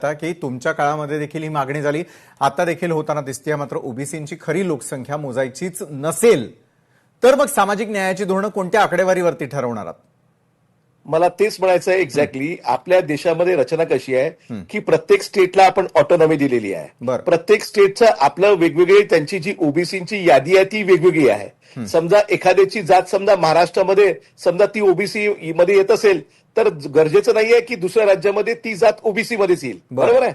की तुमच्या काळामध्ये देखील ही मागणी झाली, आता देखील होताना दिसते. मात्र ओबीसींची खरी लोकसंख्या मोजायचीच नसेल तर मग सामाजिक न्यायाची धोरणं कोणत्या आकडेवारीवरती ठरवणार आहात? मला तेच म्हणायचं आहे एक्झॅक्टली. आपल्या देशामध्ये रचना कशी आहे की प्रत्येक स्टेटला आपण ऑटोनॉमी दिलेली आहे. प्रत्येक स्टेटचं आपलं वेगवेगळी त्यांची जी ओबीसीची यादी आहे ती वेगवेगळी आहे. समजा एखाद्याची जात समजा महाराष्ट्रामध्ये समजा ती ओबीसी मध्ये येत असेल तर गरजेचं नाहीये की दुसऱ्या राज्यामध्ये ती जात ओबीसी मध्येच येईल. बरोबर आहे.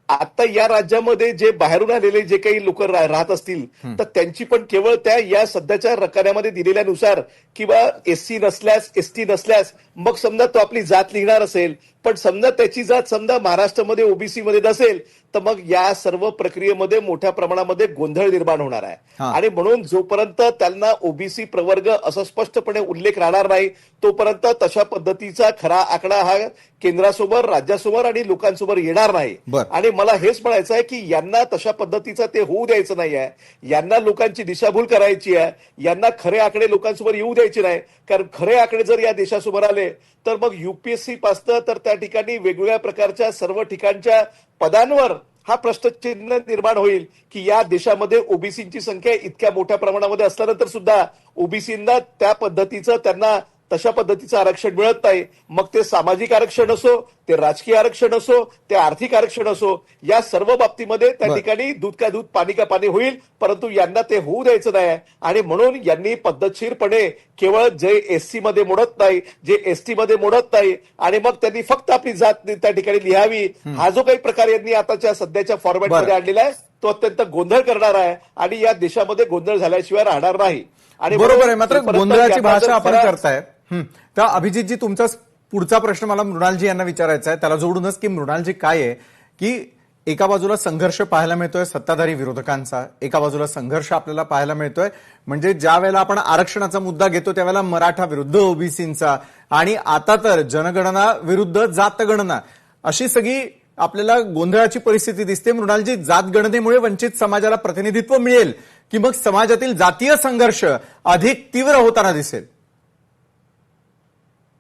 आता या राज्यामध्ये जे बाहेरून आलेले जे काही लोक राहत असतील तर त्यांची पण केवळ त्या या सध्याच्या रकान्यामध्ये दिलेल्यानुसार किंवा एससी नसल्यास एसटी नसल्यास मग समजा तो आपली जात लिहिणार असेल, पण समजा त्याची जात समजा महाराष्ट्रामध्ये ओबीसी मध्ये नसेल तर मग या सर्व प्रक्रियेमध्ये मोठ्या प्रमाणामध्ये गोंधळ निर्माण होणार आहे. आणि म्हणून जोपर्यंत त्यांना ओबीसी प्रवर्ग असं स्पष्टपणे उल्लेख राहणार नाही तोपर्यंत तशा पद्धतीचा खरा आकडा हा केंद्रासमोर, राज्यासमोर आणि लोकांसमोर येणार नाही. आणि मला हेच म्हणायचं आहे की यांना तशा पद्धतीचं ते होऊ द्यायचं नाही आहे. यांना लोकांची दिशाभूल करायची आहे. यांना खरे आकडे लोकांसमोर येऊ द्यायचे नाही. कारण खरे आकडे जर या देशासमोर आले तर मग युपीएससी पासतं तर त्या ठिकाणी वेगवेगळ्या प्रकारच्या सर्व ठिकाणच्या पदांवर हा प्रश्नचिन्ह निर्माण होईल की या देशामध्ये ओबीसींची संख्या इतक्या मोठ्या प्रमाणामध्ये असल्यानंतर सुद्धा ओबीसींना त्या पद्धतीचं त्यांना तशा पद्धतीचं आरक्षण मिळत नाही. मग ते सामाजिक आरक्षण असो, ते राजकीय आरक्षण असो, ते आर्थिक आरक्षण असो, या सर्व बाबतीमध्ये त्या ठिकाणी दूध का दूध पाणी का पाणी होईल. परंतु यांना ते होऊ द्यायचं नाही. आणि म्हणून यांनी पद्धतशीरपणे केवळ जे एससी मध्ये मोडत नाही, जे एसटी मध्ये मोडत नाही आणि मग त्यांनी फक्त आपली जात त्या ठिकाणी लिहावी, हा जो काही प्रकार यांनी आताच्या सध्याच्या फॉर्मॅटमध्ये आणलेला आहे तो अत्यंत गोंधळ करणार आहे आणि या देशामध्ये गोंधळ झाल्याशिवाय राहणार नाही. आणि बरोबर आहे. मात्र गोंधळाची भाषा आपण करताय. तर अभिजितजी, तुमचा पुढचा प्रश्न मला मृणालजी यांना विचारायचा आहे, त्याला जोडूनच की मृणालजी काय आहे की एका बाजूला संघर्ष पाहायला मिळतोय सत्ताधारी विरोधकांचा, एका बाजूला संघर्ष आपल्याला पाहायला मिळतोय म्हणजे ज्या वेळेला आपण आरक्षणाचा मुद्दा घेतो त्यावेळेला मराठा विरुद्ध ओबीसींचा, आणि आता तर जनगणना विरुद्ध जातगणना, अशी सगळी आपल्याला गोंधळाची परिस्थिती दिसते. मृणालजी, जातगणनेमुळे वंचित समाजाला प्रतिनिधित्व मिळेल की मग समाजातील जातीय संघर्ष अधिक तीव्र होताना दिसेल?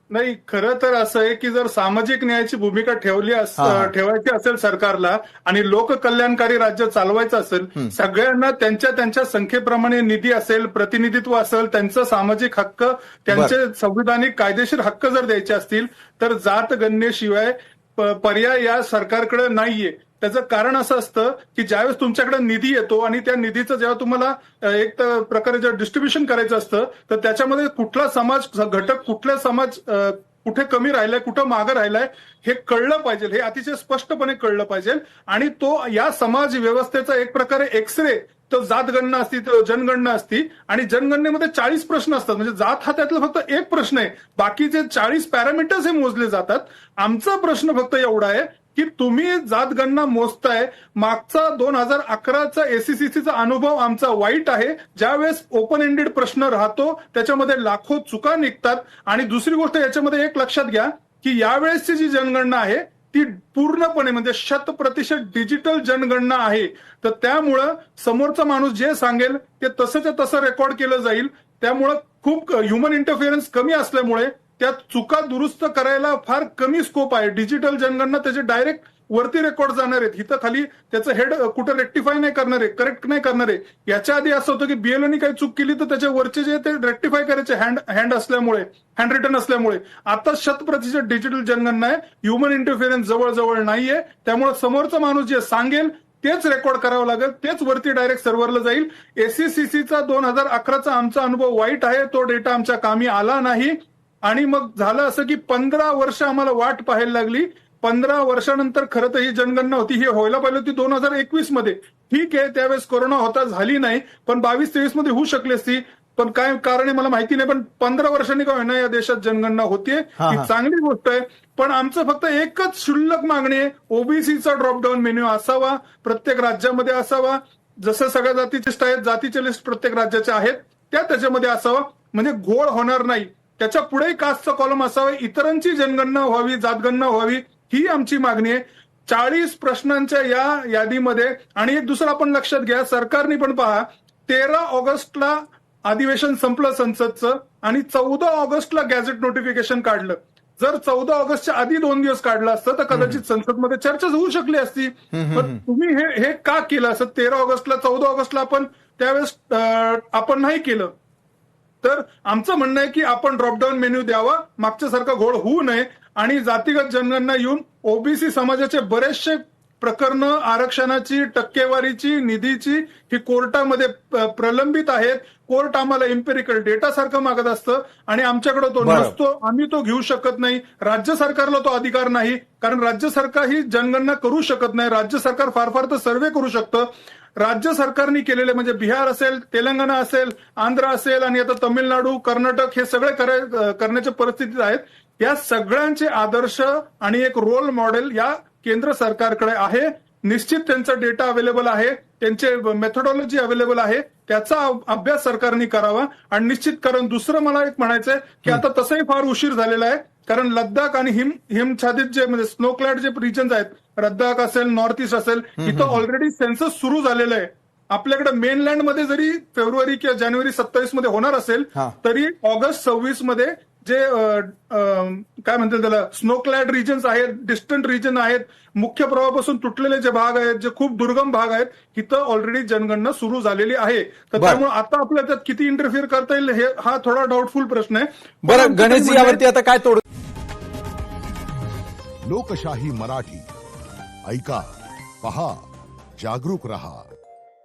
नाही, खरं तर असं आहे की जर सामाजिक न्यायाची भूमिका ठेवायची असेल सरकारला आणि लोककल्याणकारी राज्य चालवायचं असेल, सगळ्यांना त्यांच्या त्यांच्या संख्येप्रमाणे निधी असेल, प्रतिनिधित्व असेल, त्यांचं सामाजिक हक्क, त्यांचे संविधानिक कायदेशीर हक्क जर द्यायचे असतील तर जातगणनेशिवाय पर्याय या सरकारकडे नाहीये. त्याचं कारण असं असतं की ज्यावेळेस तुमच्याकडे निधी येतो आणि त्या निधीचं जेव्हा तुम्हाला एक प्रकारे जेव्हा डिस्ट्रीब्युशन करायचं असतं तर त्याच्यामध्ये कुठला समाज घटक, कुठला समाज कुठे कमी राहिलाय, कुठं मागं राहिलाय हे कळलं पाहिजे, हे अतिशय स्पष्टपणे कळलं पाहिजे. आणि तो या समाज व्यवस्थेचा एक प्रकारे एक्सरे तर जातगणना असती, तर जनगणना असती आणि जनगणनेमध्ये 40 प्रश्न असतात. म्हणजे जात हा त्यातला फक्त एक प्रश्न आहे, बाकीचे 40 पॅरामीटर्स हे मोजले जातात. आमचा प्रश्न फक्त एवढा आहे की तुम्ही जातगणना मोजताय, मागचा 2011चा एसीसीसीचा अनुभव आमचा वाईट आहे. ज्यावेळेस ओपन एंडेड प्रश्न राहतो त्याच्यामध्ये लाखो चुका निघतात. आणि दुसरी गोष्ट याच्यामध्ये एक लक्षात घ्या की यावेळेसची जी जनगणना आहे ती पूर्णपणे म्हणजे 100% डिजिटल जनगणना आहे. तर त्यामुळं समोरचा माणूस जे सांगेल ते तसंच्या तसं रेकॉर्ड केलं जाईल. त्यामुळं खूप ह्युमन इंटरफिअरन्स कमी असल्यामुळे त्या चुका दुरुस्त करायला फार कमी स्कोप आहे. डिजिटल जनगणना त्याचे डायरेक्ट वरती रेकॉर्ड जाणार आहेत, इथं खाली त्याचं हेड कुठं रेक्टिफाय नाही करणार आहे, करेक्ट नाही करणार आहे. याच्या आधी असं होतं की बीएलओनी काही चूक केली तर त्याच्या वरचे जे ते रेक्टिफाय करायचे हँड असल्यामुळे, हँड रिटन असल्यामुळे. आता 100% डिजिटल जनगणना आहे, ह्युमन इंटरफिअरन्स जवळजवळ नाहीये. त्यामुळे समोरचा माणूस जे सांगेल तेच रेकॉर्ड करावं लागेल, तेच वरती डायरेक्ट सर्व्हरला जाईल. एसीसीसीचा 2011चा आमचा अनुभव वाईट आहे, तो डेटा आमच्या कामी आला नाही. आणि मग झालं असं की 15 वर्ष आम्हाला वाट पाहायला लागली. 15 वर्षानंतर खरं तर ही जनगणना होती, ही व्हायला पाहिजे होती 2021 मध्ये. ठीक आहे, त्यावेळेस कोरोना होता, झाली नाही, पण 22-23 मध्ये होऊ शकली असती. पण काय कारण आहे मला माहिती नाही, पण 15 वर्षांनी का होईना या देशात जनगणना होतीये, ही चांगली गोष्ट आहे. पण आमचं फक्त एकच क्षुल्लक मागणी आहे, ओबीसीचा ड्रॉपडाऊन मेन्यू असावा, प्रत्येक राज्यामध्ये असावा. जसं सगळ्या जातीचे लिस्ट आहेत, जातीचे लिस्ट प्रत्येक राज्याच्या आहेत, त्याच्यामध्ये असावा, म्हणजे घोळ होणार नाही. त्याच्या पुढेही कास्टचा कॉलम असावा, इतरांची जनगणना व्हावी, जातगणना व्हावी, ही आमची मागणी आहे. 40 प्रश्नांच्या या यादीमध्ये. आणि एक दुसरं आपण लक्षात घ्या, सरकारने पण पहा, 13 ऑगस्टला अधिवेशन संपलं संसदचं आणि 14 ऑगस्टला गॅझेट नोटिफिकेशन काढलं. जर 14 ऑगस्टच्या आधी 2 दिवस काढलं असतं तर कदाचित संसदमध्ये चर्चा होऊ शकली असती. पण तुम्ही हे का केलं असं 13 ऑगस्टला 14 ऑगस्टला आपण त्यावेळेस आपण नाही केलं. तर आमचं म्हणणं आहे की आपण ड्रॉपडाऊन मेन्यू द्यावा, मागच्यासारखा घोळ होऊ नये आणि जातीगत जनगणना येऊन ओबीसी समाजाचे बरेचसे प्रकरणं आरक्षणाची, टक्केवारीची, निधीची ही कोर्टामध्ये प्रलंबित आहेत. कोर्ट आम्हाला एम्पिरिकल डेटा सारखं मागत असतं आणि आमच्याकडे तो नसतो, आम्ही तो घेऊ शकत नाही. राज्य सरकारला तो अधिकार नाही, कारण राज्य सरकार ही जनगणना करू शकत नाही. राज्य सरकार फार तर सर्व्हे करू शकतं. राज्य सरकारने केलेले म्हणजे बिहार असेल, तेलंगणा असेल, आंध्र असेल आणि आता तामिळनाडू, कर्नाटक हे सगळे करण्याच्या परिस्थितीत आहेत. या सगळ्यांचे आदर्श आणि एक रोल मॉडेल या केंद्र सरकारकडे आहे. निश्चित त्यांचा डेटा अवेलेबल आहे, त्यांचे मेथोडॉलॉजी अवेलेबल आहे, त्याचा अभ्यास सरकारने करावा. आणि निश्चित कारण दुसरं मला एक म्हणायचंय की आता तसंही फार उशीर झालेला आहे, कारण लद्दाख आणि हिमछादित जे म्हणजे स्नोक्लॅड जे रिजन्स आहेत, लद्दाख असेल, नॉर्थ ईस्ट असेल, इथं ऑलरेडी सेन्सस सुरू झालेलं आहे. आपल्याकडे मेनलँडमध्ये जरी फेब्रुवारी किंवा जानेवारी 27 मध्ये होणार असेल तरी ऑगस्ट 26 मध्ये जे काय म्हणतात त्याला स्नोक्लॅड रिजन्स आहेत, डिस्टंट रिजन आहेत, मुख्य प्रवाहापासून तुटलेले जे भाग आहेत, जे खूप दुर्गम भाग आहेत, इथं ऑलरेडी जनगणना सुरू झालेली आहे. तर त्यामुळे आता आपल्या त्यात किती इंटरफिअर करता येईल हा थोडा डाऊटफुल प्रश्न आहे. बरं गणेशजी, यावरती आता काय तोड? लोकशाही मराठी ऐका, पहा, जागरूक रहा.